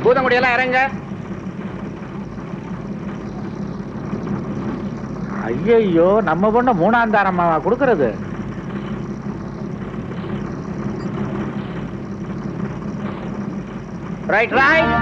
பூதங்குடியெல்லாம் இறங்க. ஐயோ, நம்ம பொண்ணு மூணாம் தாரம்மாவா கொடுக்கறது? Right right.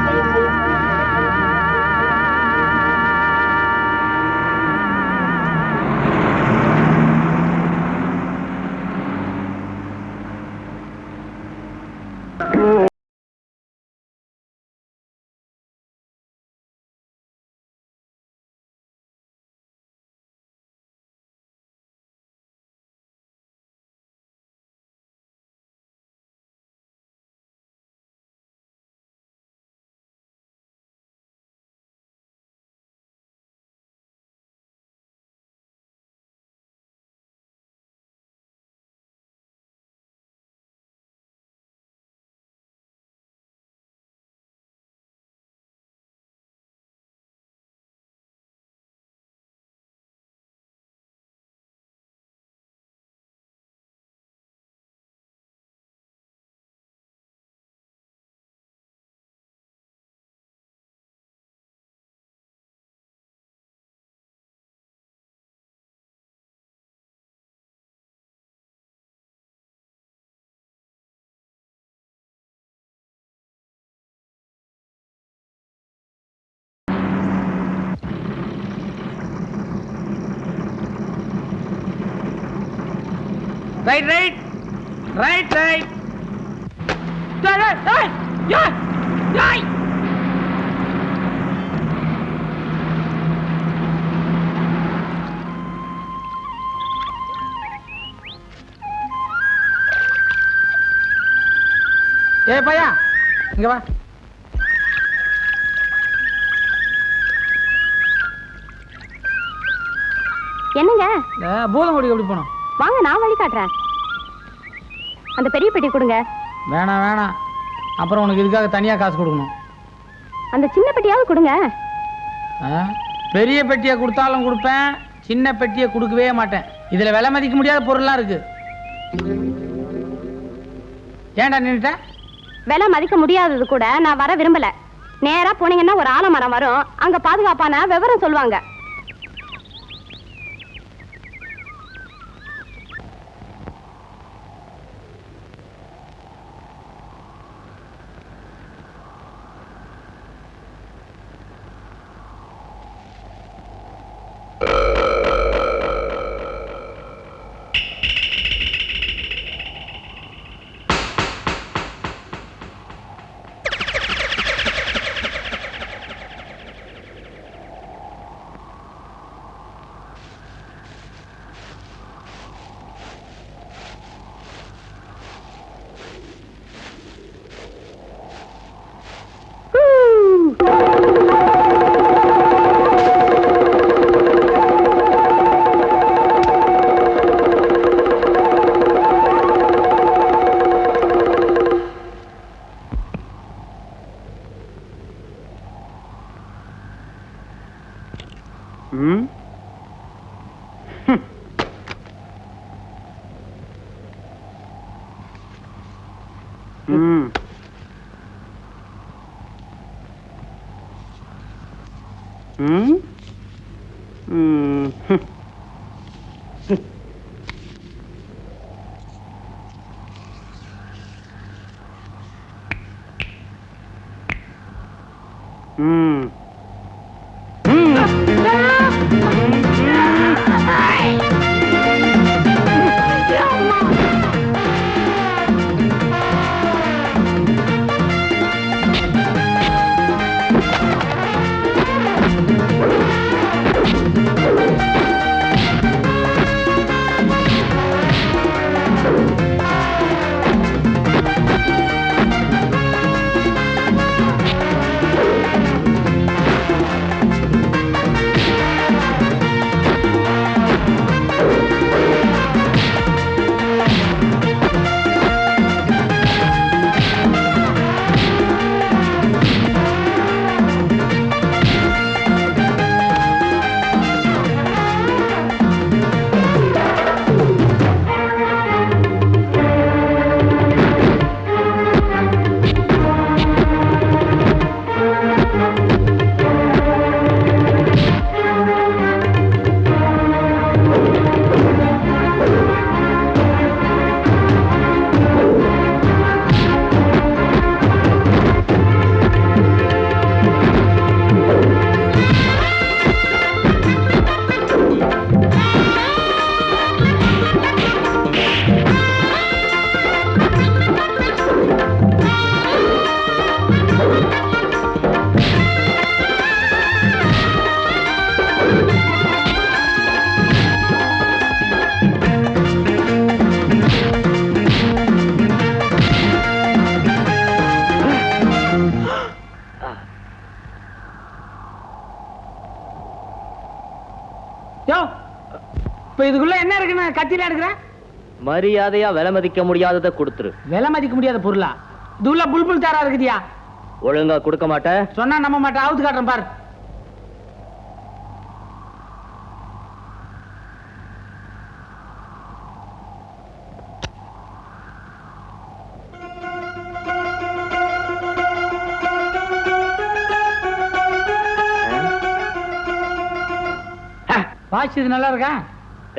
Right right right right. ஏய் பையா, இங்க வா. என்னங்க? பூதங்குடி எப்படி போனோம்? வாங்க, நான் வழி காட்டுறேன். அந்த பெரிய பெட்டி கொடுங்க. வேணாம் வேணாம், அப்புறம் உனக்கு இதுக்காக தனியா காசு கொடுக்கணும். அந்த சின்ன பெட்டியாவது கொடுங்க. பெரிய பெட்டியை கொடுத்தாலும் கொடுப்பேன், சின்ன பெட்டியை கொடுக்கவே மாட்டேன். இதுல விலை மதிக்க முடியாத பொருள்லாம் இருக்கு. ஏன்டா நின்னுட்ட? விலை மதிக்க முடியாதது கூட நான் வர விரும்பல. நேரா போனீங்கன்னா ஒரு ஆலமரம் வரும், அங்க பாதுகாப்பான விவரம் சொல்லுவாங்க. இதுக்குள்ள என்ன இருக்குன்னு கத்தில எடுக்கிற? மரியாதையா விலை மதிக்க முடியாததை கொடுத்துரு. விலை மதிக்க முடியாத பொருளா? இதுக்குள்ள புல்புல் தாரா இருக்குதியா? ஒழுங்கா கொடுக்க மாட்டேன். சொன்னா நம்ப மாட்டேன். அவுத்து காட்டுறேன் பாரு. வாட்ச் இது நல்லா இருக்கா?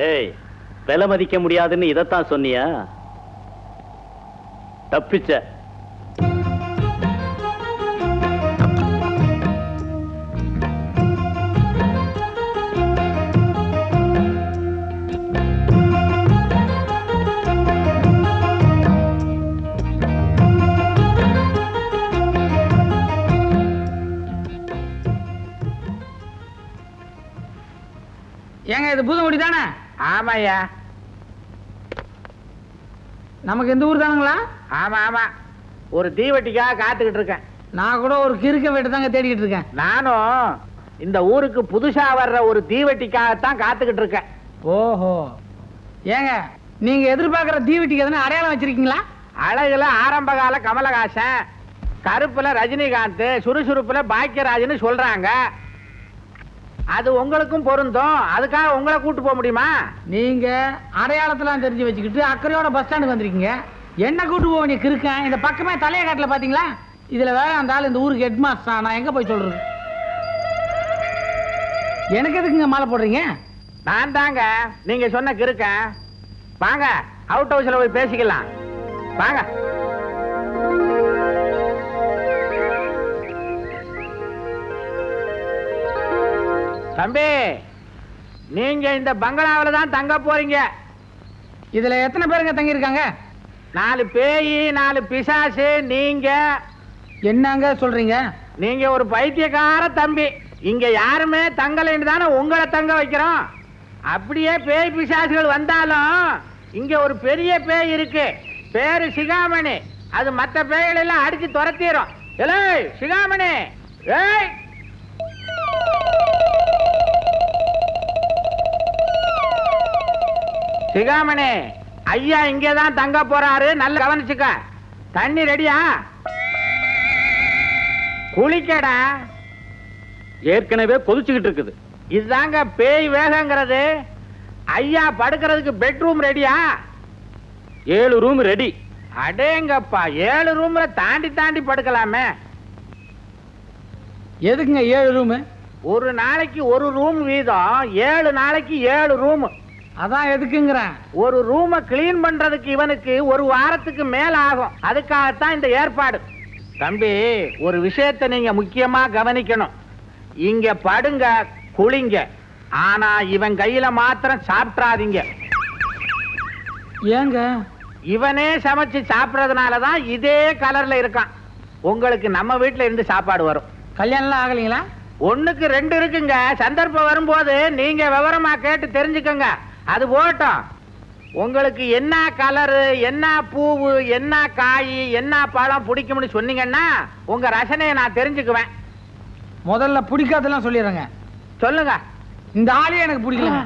ஏய், விலை மதிக்க முடியாதுன்னு இதைத்தான் சொன்னியா? தப்பிச்ச. ஏங்க இது பூதங்குடி தானே? ஆமாய்யா. நமக்கு எந்த ஊர் தானுங்களா? ஆமா ஆமா, ஒரு தீவட்டிக்காக காத்துக்கிட்டு இருக்கேன். நான் கூட ஒரு கிறுக்க வீட்டு தாங்க தேடிக்கிட்டு இருக்கேன். நானும் இந்த ஊருக்கு புதுசா வர்ற ஒரு தீவட்டிக்காகத்தான் காத்துக்கிட்டு இருக்கேன். ஓஹோ. ஏங்க நீங்க எதிர்பார்க்கிற தீவட்டிக்கு எதனா அடையாளம் வச்சிருக்கீங்களா? அழகுல ஆரம்பகால கமலஹாசன், கருப்புல ரஜினிகாந்த், சுறுசுறுப்புல பாக்கியராஜ்னு சொல்றாங்க. அது உங்களுக்கும் பொருந்தும். அதுக்காக உங்களை கூட்டு போக முடியுமா? நீங்க அடையாளத்தெல்லாம் தெரிஞ்சு வச்சுக்கிட்டு அக்கறையோட பஸ் ஸ்டாண்டுக்கு வந்திருக்கீங்க. என்ன கூட்டு போக வேண்டிய கிறுக்கேன். இந்த பக்கமே தலைய காட்டுல பாத்தீங்களா? இதுல வேற அந்த ஆள் இந்த ஊருக்கு ஹெட் மாஸ்டர். நான் எங்க போய் சொல்றது? எனக்கு எதுக்குங்க மாலை போடுறீங்க? நான் தாங்க நீங்க சொன்ன கிறுக்கேன். வாங்க, அவுட் ஹவுஸ்ல போய் பேசிக்கலாம். வாங்க. தம்பி, நீங்க இந்த பங்களாவில தான் தங்க போறீங்க. இதுல எத்தனை பேருங்க தங்கி இருக்காங்க? 4 பேய், 4 பிசாசு. நீங்க என்னங்க சொல்றீங்க? நீங்க ஒரு பைத்தியக்கார தம்பி. இங்க யாருமே தங்கலைன்னு தானே உங்களை தங்க வைக்கிறோம். அப்படியே பேய் பிசாசுகள் வந்தாலும் இங்க ஒரு பெரிய பேய் இருக்கு. பேரு சிகாமணி. அது மற்ற பேய்கள் எல்லாம் அடிச்சு துரத்திடும். ஏய் சிகாமணி, ஏய் சிகாமணி, ஐயா இங்கதான் தங்க போறாரு. நல்ல கவனிச்சுக்க. தண்ணி ரெடியா? குளிக்கடா. ஏற்கனவே கொதிச்சுக்கிட்டு இருக்குது. இதுதாங்க பேய் வேகங்கிறது. ஐயா படுக்கிறதுக்கு பெட்ரூம் ரெடியா? 7 ரூம் ரெடி. அடேங்கப்பா, 7 ரூம்ல தாண்டி தாண்டி படுக்கலாமே. எதுக்குங்க 7 ரூமு? ஒரு நாளைக்கு ஒரு ரூம் வீதம், 7 நாளைக்கு 7 ரூம். அதான் எதுக்குங்கிறேன். ஒரு ரூமை கிளீன் பண்றதுக்கு இவனுக்கு ஒரு வாரத்துக்கு மேல ஆகும். அதுக்காகத்தான் இந்த ஏற்பாடு. தம்பி, ஒரு விஷயத்தை நீங்க முக்கியமா கவனிக்கணும். இங்க படுங்க, குளிங்க. ஆனா இவன் கையில மாத்திரம் சாப்பிட்றாதீங்க. ஏங்க? இவனே சமைச்சு சாப்பிடறதுனாலதான் இதே கலர்ல இருக்கான். உங்களுக்கு நம்ம வீட்டுல இருந்து சாப்பாடு வரும். கல்யாணம் ஆகலீங்களா? 1க்கு 2 இருக்குங்க. சந்தர்ப்பம் வரும்போது நீங்க விவரமா கேட்டு தெரிஞ்சுக்கங்க. அது போட்டோம். உங்களுக்கு என்ன கலரு, என்ன பூவு, என்ன காய், என்ன பழம் பிடிக்கும்னு சொன்னீங்கன்னா உங்க ரசனையை நான் தெரிஞ்சுக்குவேன். முதல்ல பிடிக்காதெல்லாம் சொல்லிடுறேங்க. சொல்லுங்க. இந்த ஆளே எனக்கு பிடிக்கல.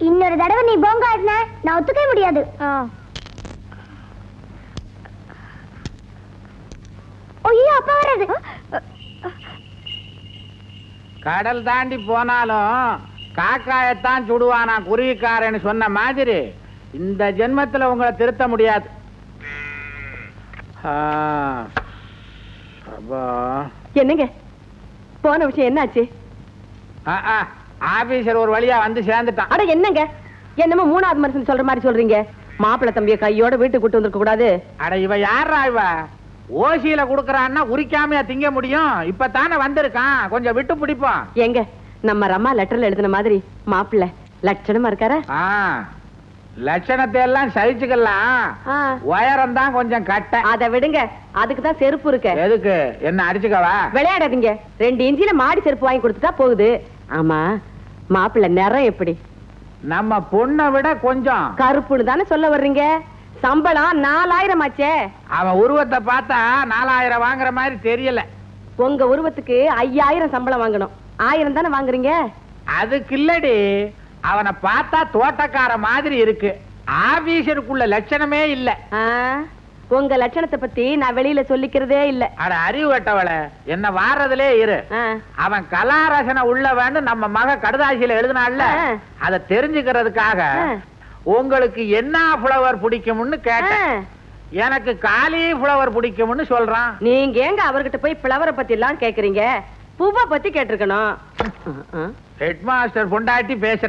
இன்னொரு தடவை நீ போங்க ஆடின நான் ஒத்துக்கவே முடியாது. ஐயோ அப்பா வராது. கடல் தாண்டி போனாலும் காக்காயத்தான் சுடுவானா குருவிக்காரன்னு சொன்ன மாதிரி இந்த ஜென்மத்துல உங்களை திருத்த முடியாது. என்னங்க போன விஷயம் என்னாச்சு? ஆபீசர் ஒரு வழியா வந்து சேர்ந்துட்டான். அட என்னங்க, என்னமோ 3வது மனுஷன் சொல்ற மாதிரி சொல்றீங்க. மாப்பிள்ளை தம்பிய கையோட வீட்டுக்கு கூட்டு வந்திருக்க கூடாது. அட இவ யாரா? இவ ஓசியில குடுக்கறான்னா உரிக்காமையா திங்க முடியும்? இப்பதானே வந்திருக்கான், கொஞ்சம் விட்டு பிடிப்போம். எங்க நம்ம ரம்மா லெட்டர்ல எழுதின மாதிரி மாப்பிள்ளை லட்சணமா இருக்காரா? லட்சணத்தை எல்லாம் சகிச்சுக்கலாம். உயரம் தான் கொஞ்சம் கட்ட. அதை விடுங்க, அதுக்கு தான் செருப்பு இருக்கு. எதுக்கு? என்ன அடிச்சுக்கவா? விளையாடாதீங்க. 2 இன்ச்சில மாடி செருப்பு வாங்கி கொடுத்துட்டா போகுது. ஆமா, மாப்பிள்ளை நிறம் எப்படி? நம்ம பொண்ணை விட கொஞ்சம் கருப்புன்னு தானே சொல்ல வர்றீங்க? சம்பளம் 4000 ஆச்சே. அவன் உருவத்தை பார்த்தா 4000 வாங்குற மாதிரி தெரியல. உங்க உருவத்துக்கு 5000 சம்பளம் வாங்கணும். 1000 தானே வாங்குறீங்க. அதுக்கு இல்லடி, அவனை பார்த்தா தோட்டக்கார மாதிரி இருக்கு, ஆபீசருக்குள்ள லட்சணமே இல்ல. ஆ, உங்க லட்சணத்தை பத்தி நான் வெளியில சொல்லிக்கிறதே இல்ல. அட அறிவு கட்டவள, என்ன வாரதுலே இரு. ஆ, அவன் கலாரசனை உள்ளவன்னு நம்ம மக கடுதாசியில எழுதினால, அத தெரிஞ்சுக்கிறதுக்காக உங்களுக்கு என்ன ஃப்ளவர் பிடிக்கும்னு கேட்டேன். எனக்கு காலி ஃப்ளவர் பிடிக்கும்னு சொல்றான். நீங்க எங்க அவர்கிட்ட போய் பிளவரை பத்தி எல்லாம் கேக்குறீங்க? பூவை பத்தி கேட்டிருக்கணும். ஹெட் மாஸ்டர் பொண்டாட்டி பேசுற